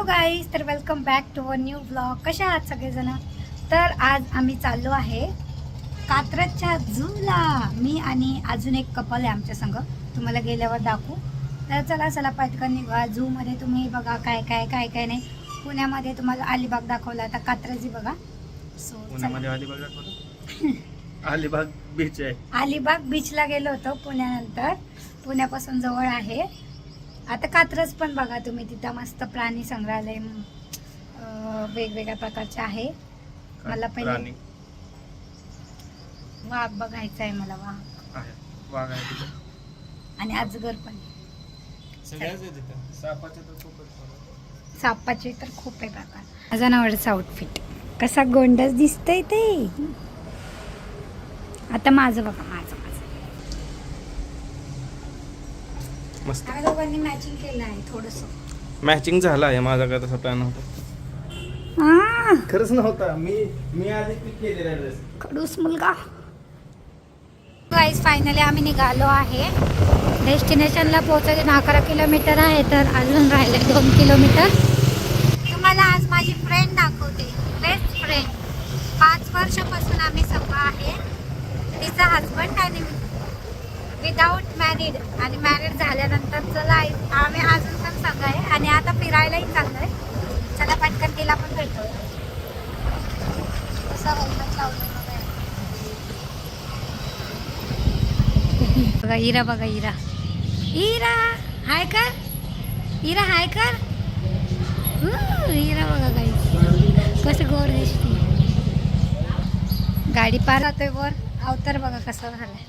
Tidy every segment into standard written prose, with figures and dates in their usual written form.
Guys, तर welcome back to a new blog. कशा आहात सगळेजण? तर आज आम्ही चाललो आहे कात्रजच्या झूला. मी आणि अजून एक कपल आहे आमच्या संग, तुम्हाला गेल्यावर दाखवू. तर चला चला पटकन निघा. झूमध्ये तुम्ही बघा काय काय काय काय नाही. पुण्यामध्ये तुम्हाला अलिबाग दाखवला, आता कात्रजी बघा. सो पुण्यामध्ये अलिबाग दाखवलं. अलिबाग बीच आहे. अलिबाग बीचला गेलो होतो पुण्यानंतर. पुण्यापासून जवळ आहे. आता कात्रज पण बघा तुम्ही, तिथं मस्त प्राणी संग्रहालय वेगवेगळ्या प्रकारचे आहे. मला पहिले वाघ बघायचा आहे, मला वाघ आहे आणि अजगर पण. सापाचे तर खूप आहे प्रकार. माझा नावाचा आउटफिट कसा गोंडस दिसतंय ते. आता माझं बघा, माझं मस्त. आम्ही दोघांनी मॅचिंग केलं आहे. थोडस मॅचिंग झालं आहे. माझा काय तसा प्लॅन होता. खरंच नव्हता. मी आधी पिक केलेला ड्रेस. खडूस मुलगा. गाईज, फायनली आम्ही निघालो आहे. डेस्टिनेशनला पोहोचायचे 11 किलोमीटर आहे, तर अजून राहिले 2 किलोमीटर. तुम्हाला आज माझी फ्रेंड दाखवते, बेस्ट फ्रेंड. 5 वर्षापासून आम्ही संग आहे. तिचा हजबंड आणि विदाऊट मॅरिड आणि मॅरिड झाल्यानंतरचं लाईफ. आम्ही अजून पण संग आहे आणि आता फिरायलाही चाललो आहे. चला पटकन तिला पण भेटू. कसं हेल्मेट लावलं बघा. हिरा बघा, हिरा हिरा हाय कर. हिरा हाय कर. हिरा बघा गाई कसं गोर दिसते. गाडी पार जातोय वर. अवतार बघा कसा झालाय.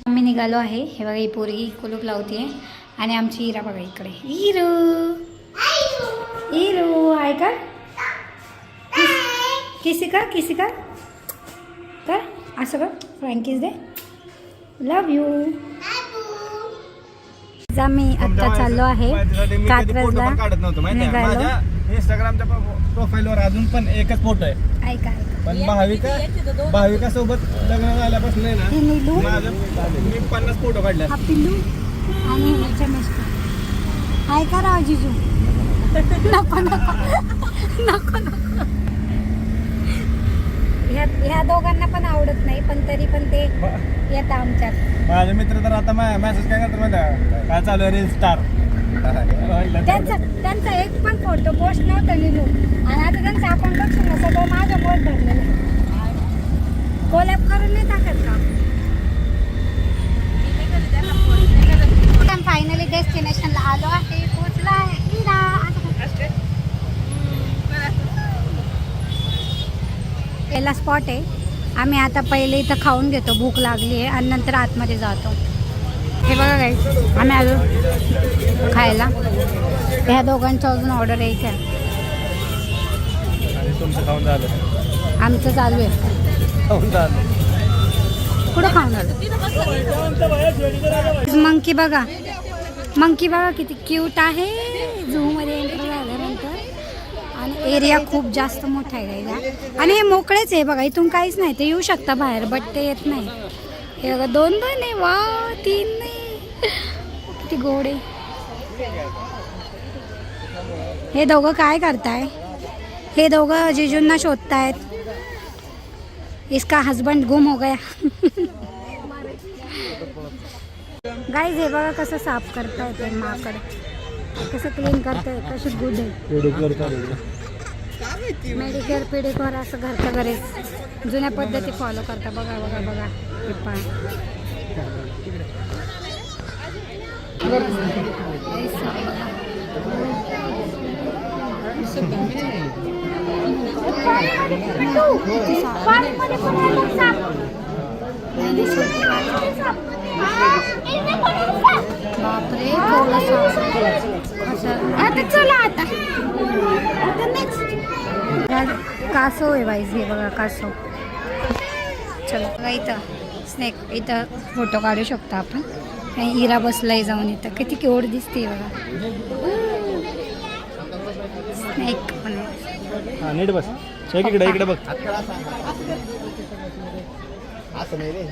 आम्ही निघालो आहे. हे बघा, ही पोरगी कुलूप लावते आणि आमची हिरा बघा इकडे. हिरो हिरो हाय कर. किसी कर, किसी कर कर असं कर. Frankies they. Love you. आम्ही आता चाललो आहे कात्रजला. निघालो. इंस्टाग्रामच्या प्रोफाईलवर अजून पण एकच फोटो आहे. ऐका पण भाविका सोबत लग्न झाल्यापासून आहे ना, माझं मी 50 फोटो काढले. हा पिल्लू आणि ह्याच्या मिस्टर. हाय का राव जिजू. नको नको नको नको. ह्या दोघांना पण आवडत नाही, पण तरी पण ते येतात आमच्यात. माझे मित्र तर आता मेसेज काय करतात माहिती आहे, काय चालू आहे रील स्टार. त्यांचा एक पण फोटो पोस्ट नव्हता लिहू आणि आता त्यांचं अकाउंट बघशील ना, सगळं माझ्या पोट भरलेलं. कोलॅब करून नाही टाकत का? फायनली डेस्टिनेशनला आलो आहे. पोचला आहे हिरा. पहिला स्पॉट आहे. आम्ही आता पहिले इथं खाऊन घेतो, भूक लागली आहे, आणि नंतर आतमध्ये जातो. हे बघा काही आम्ही आलो खायला. ह्या दोघांचं अजून ऑर्डर यायचं आहे. आमचं चालू आहे. कुठं खाऊन आलो. मंकी बघा, मंकी बघा किती क्यूट आहे. झूमध्ये एंटर झाल्यानंतर. आणि एरिया खूप जास्त मोठा आहे गाईला. आणि हे मोकळेच आहे बघा, इथून काहीच नाही. ते येऊ शकता बाहेर, बट ते येत नाही. हे बघा 2 आहे. वा 3 नाही. किती गोड आहे. हे दोघं काय करताय? हे दोघं जिजूंना शोधतायत. इसका हस्बंड गुम हो गया. गाईज, हे बघा कसं साफ करताय ते माकड. कसं क्लीन करताय, कशी गुड आहे. मेडिकेअर पेडिकेअर असं घरच्या घरीच जुन्या पद्धती फॉलो करता. बघा बघा बघा. हे पण बापरे. आता चला आता कासव आहे बाईज. हे बघा कासव. चला बघा इथं स्नेक. इथं फोटो काढू शकतो आपण. आणि हिरा बसलाय जाऊन. इथं किती केवढ दिसते बघा. स्नेक पण नीट बस. इकडे इकडे बघ.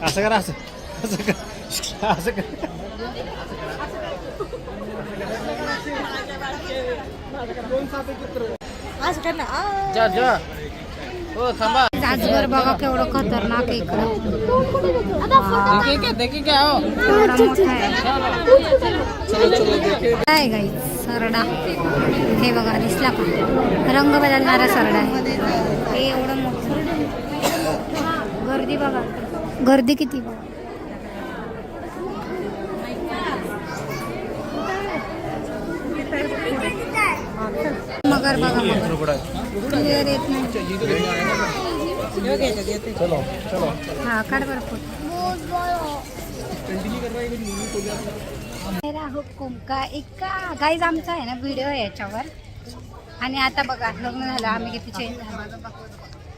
असं करा. असं कर. आजगर बघा केवढं खतरनाक आहे इकडं. केवढा मोठा आहे. काय गाई सरडा हे बघा दिसला का रंग बदलणारा सरडा आहे हे एवढं मोठं. गर्दी बघा गर्दी किती बघा. मगर बघा मगर क्लिअर येत नाही. हा काढ बरं फोटो. मेरा हुकुम का इक्का गाईज आमचा आहे ना व्हिडिओ आहे याच्यावर. आणि आता बघा लग्न झालं आम्ही किती चेंज झालो.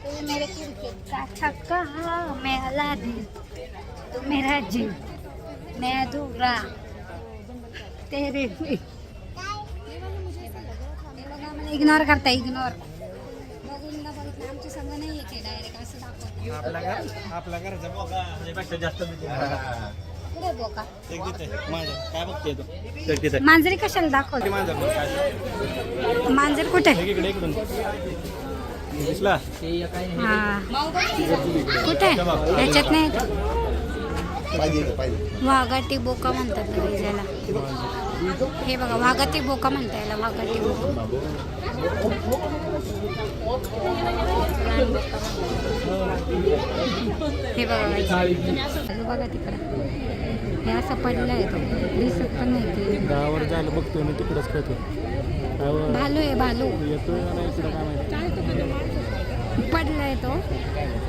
तू मेरे क्रिकेट का छक्का मेरा दिल तू मेरा जीव मैं अधूरा तेरे इग्नोर करता इग्नोर. बघून आमची संग नाही येते डायरेक्ट असं दाखवतो. आपल्या घरचा बोका ह्याच्यापेक्षा जास्त कुठे बोका काय बघते तू मांजरी कशाला दाखवतो. मांजर कुठे इकडून दिसला हा कुठे याच्यात नाही. वाघाटी बोका म्हणतात याला. हे बघा वाघाटी बोका म्हणता याला. वाघाटी बोका हे बघा बघा तिकडं हे असं पडलं आहे. तो दिसत पण नाही ते गावावर जायला बघतो मी तिकडंच खेळतो. भालू आहे भालू पडलाय तो.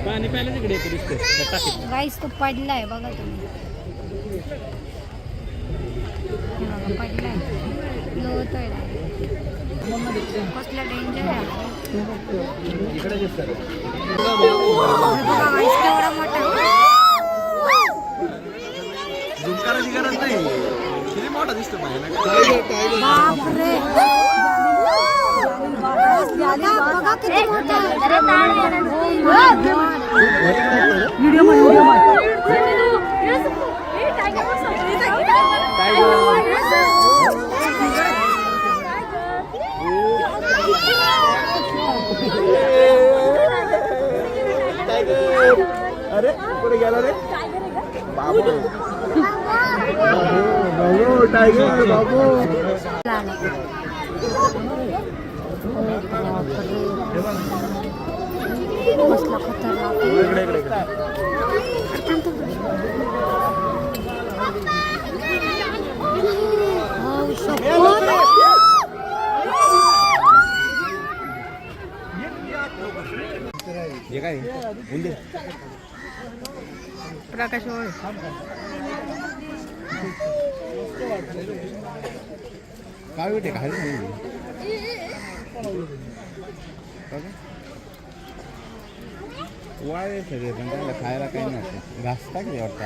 पाणी प्यायला तिकडे येतो दिसतो. गाईस तो पडलाय बघा तुम्ही. पडलाय लोळतोय कसला डेंजर आहे. बघा गाईस केवढा मोठा. करायची गरज नाही. किती मोठा दिसतो बापरे बघा किती मोठा. अरे कुठे गेला रे बाबू. टायगर बाबू कसला खतरनाक. काय प्रकाश काय होते खाली वाळे सगळे पण त्याला खायला काही नसतं. घास टाकले वाटतं.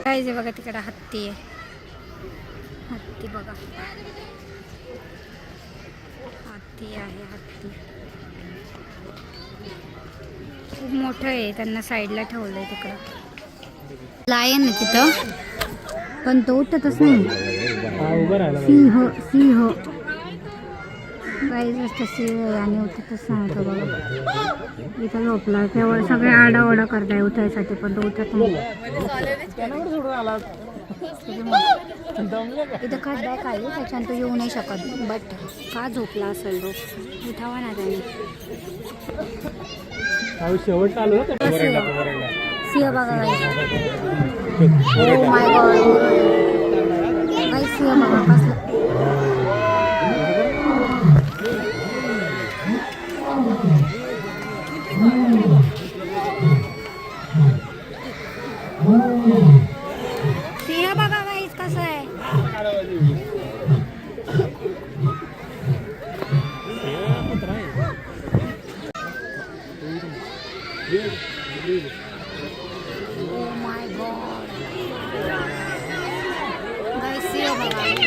काय जे बघा तिकडे हत्ती आहे. हत्ती बघा हत्ती आहे. हत्ती खूप मोठं आहे. त्यांना साईडला ठेवलंय तिकडं. लायन आहे तिथं पण तो उठतच नाही. सिंह सिंह काही जास्त सिंह आहे आणि उठतच सांगतो बघा. इथं झोपला तेव्हा सगळे आडाओडा करताय उठायसाठी पण तो उठत नाही. इथं खड्डा आहे खाली त्याच्यानं तो येऊ नाही शकत. बट का झोपला असेल तो उठावा ना त्याने. शेवट चालू सिंह बघा ओ माय गॉड काही सिंह बघा कसला. सिंह बघा गाईस कसं आहे.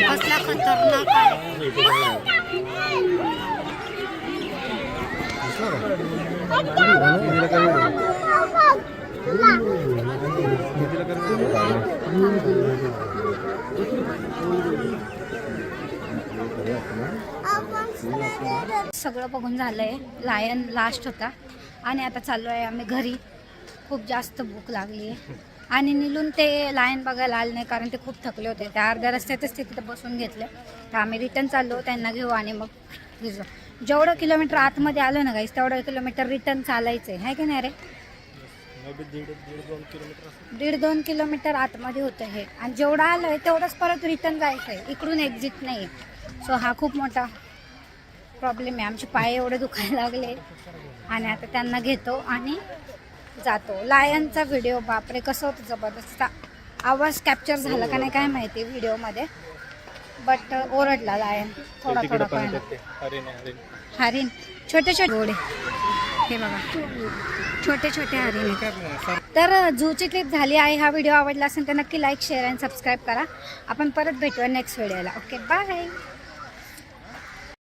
कसला खतरनाक आहे. सगळं बघून झालंय. लायन लास्ट होता आणि आता चाललो आहे आम्ही घरी. खूप जास्त भूक लागली आहे आणि निलून ते लायन बघायला आले नाही कारण ते खूप थकले होते. त्या अर्ध्या रस्त्यातच ते तिथे बसून घेतले. तर आम्ही रिटर्न चाललो, त्यांना घेऊ आणि मग घेऊ. जेवढं किलोमीटर आतमध्ये आलं ना गाईस तेवढं किलोमीटर रिटर्न चालायचं आहे की नाही रे? 1.5-2 किलोमीटर आतमध्ये होतं हे. आणि जेवढं आलं आहे तेवढंच परत रिटर्न जायचं आहे. इकडून एक्झिट नाही आहे. सो हा खूप मोठा प्रॉब्लेम आहे. आमचे पाय एवढे दुखायला लागले आणि आता त्यांना घेतो आणि जातो. लायनचा व्हिडिओ बापरे कसं होतं जबरदस्त. आवाज कॅप्चर झाला का नाही काय माहिती व्हिडिओमध्ये, बट ओरडला लायन थोडा थोडा पण. हरिण छोटे छोटे घोडे हे बघा, छोटे छोटे हरिण. तर झूची क्लिप झाली आहे. हा व्हिडिओ आवडला असेल तर नक्की लाईक शेअर आणि सबस्क्राईब करा. आपण परत भेटूया नेक्स्ट व्हिडिओला. Okay bye.